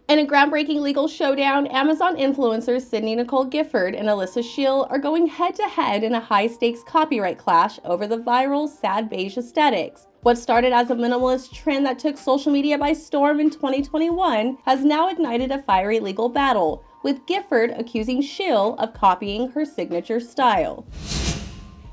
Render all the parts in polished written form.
In a groundbreaking legal showdown, Amazon influencers Sydney Nicole Gifford and Alyssa Shield are going head-to-head in a high-stakes copyright clash over the viral sad beige aesthetics. What started as a minimalist trend that took social media by storm in 2021 has now ignited a fiery legal battle, with Gifford accusing Shield of copying her signature style.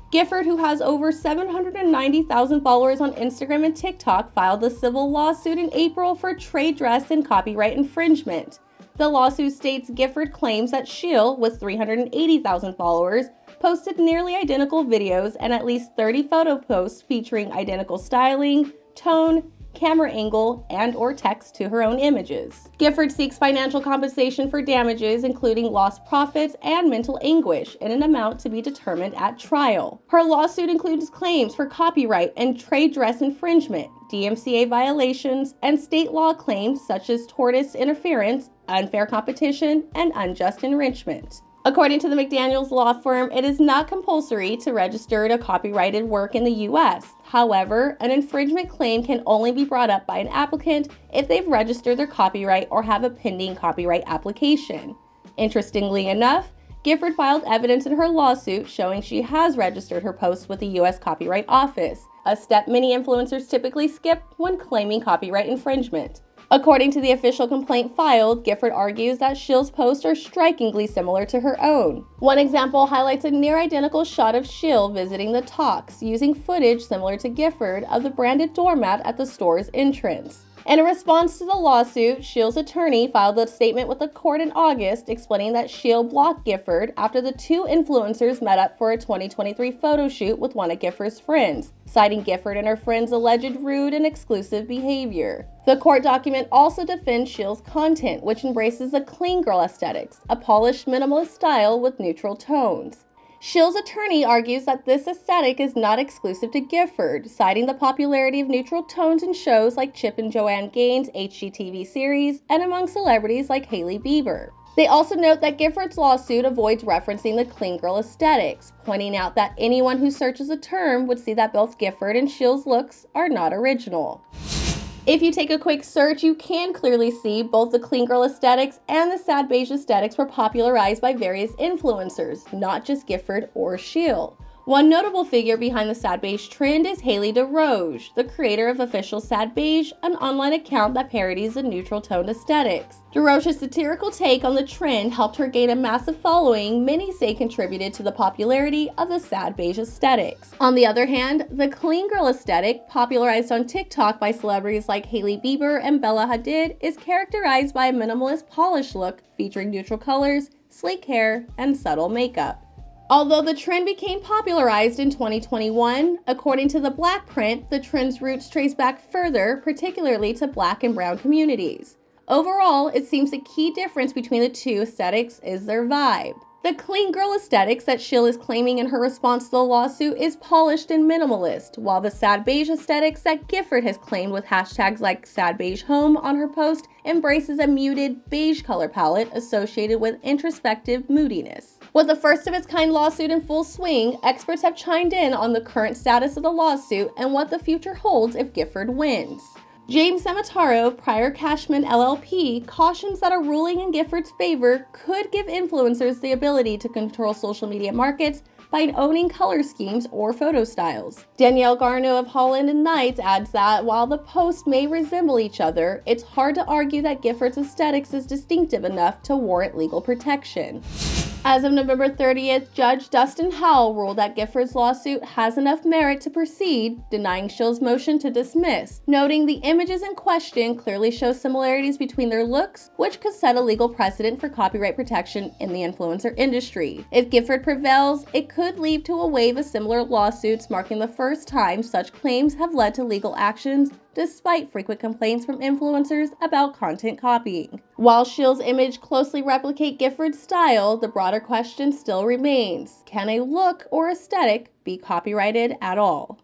Gifford, who has over 790,000 followers on Instagram and TikTok, filed a civil lawsuit in April for trade dress and copyright infringement. The lawsuit states Gifford claims that Shield, with 380,000 followers, posted nearly identical videos and at least 30 photo posts featuring identical styling, tone, camera angle, and/or text to her own images. Gifford seeks financial compensation for damages, including lost profits and mental anguish, in an amount to be determined at trial. Her lawsuit includes claims for copyright and trade dress infringement, DMCA violations, and state law claims such as tortious interference, unfair competition, and unjust enrichment. According to the McDaniels law firm, it is not compulsory to register a copyrighted work in the U.S. However, an infringement claim can only be brought up by an applicant if they've registered their copyright or have a pending copyright application. Interestingly enough, Gifford filed evidence in her lawsuit showing she has registered her posts with the U.S. Copyright Office, a step many influencers typically skip when claiming copyright infringement. According to the official complaint filed, Gifford argues that Shield's posts are strikingly similar to her own. One example highlights a near-identical shot of Shield visiting the Talks, using footage similar to Gifford of the branded doormat at the store's entrance. In a response to the lawsuit, Shield's attorney filed a statement with the court in August explaining that Shield blocked Gifford after the two influencers met up for a 2023 photo shoot with one of Gifford's friends, citing Gifford and her friend's alleged rude and exclusive behavior. The court document also defends Shield's content, which embraces a clean girl aesthetics, a polished minimalist style with neutral tones. Shield's attorney argues that this aesthetic is not exclusive to Gifford, citing the popularity of neutral tones in shows like Chip and Joanne Gaines' HGTV series and among celebrities like Hailey Bieber. They also note that Gifford's lawsuit avoids referencing the clean girl aesthetics, pointing out that anyone who searches the term would see that both Gifford and Shield's looks are not original. If you take a quick search, you can clearly see both the clean girl aesthetics and the sad beige aesthetics were popularized by various influencers, not just Gifford or Shield. One notable figure behind the sad beige trend is Haley DeRoche, the creator of Official Sad Beige, an online account that parodies the neutral toned aesthetics. DeRoche's satirical take on the trend helped her gain a massive following many say contributed to the popularity of the sad beige aesthetics. On the other hand, the clean girl aesthetic, popularized on TikTok by celebrities like Hailey Bieber and Bella Hadid, is characterized by a minimalist polished look featuring neutral colors, sleek hair, and subtle makeup. Although the trend became popularized in 2021, according to the Black print, the trend's roots trace back further, particularly to Black and brown communities. Overall, it seems the key difference between the two aesthetics is their vibe. The clean girl aesthetics that Shield is claiming in her response to the lawsuit is polished and minimalist, while the sad beige aesthetics that Gifford has claimed with hashtags like sad beige home on her post embraces a muted beige color palette associated with introspective moodiness. With the first of its kind lawsuit in full swing, experts have chimed in on the current status of the lawsuit and what the future holds if Gifford wins. James Samataro, Prior Cashman LLP, cautions that a ruling in Gifford's favor could give influencers the ability to control social media markets by owning color schemes or photo styles. Danielle Garneau of Holland and Knights adds that while the posts may resemble each other, it's hard to argue that Gifford's aesthetics is distinctive enough to warrant legal protection. As of November 30th, Judge Dustin Howell ruled that Gifford's lawsuit has enough merit to proceed, denying Shield's motion to dismiss, noting the images in question clearly show similarities between their looks, which could set a legal precedent for copyright protection in the influencer industry. If Gifford prevails, it could lead to a wave of similar lawsuits, marking the first time such claims have led to legal actions despite frequent complaints from influencers about content copying. While Shield's image closely replicate Gifford's style, the broader question still remains: can a look or aesthetic be copyrighted at all?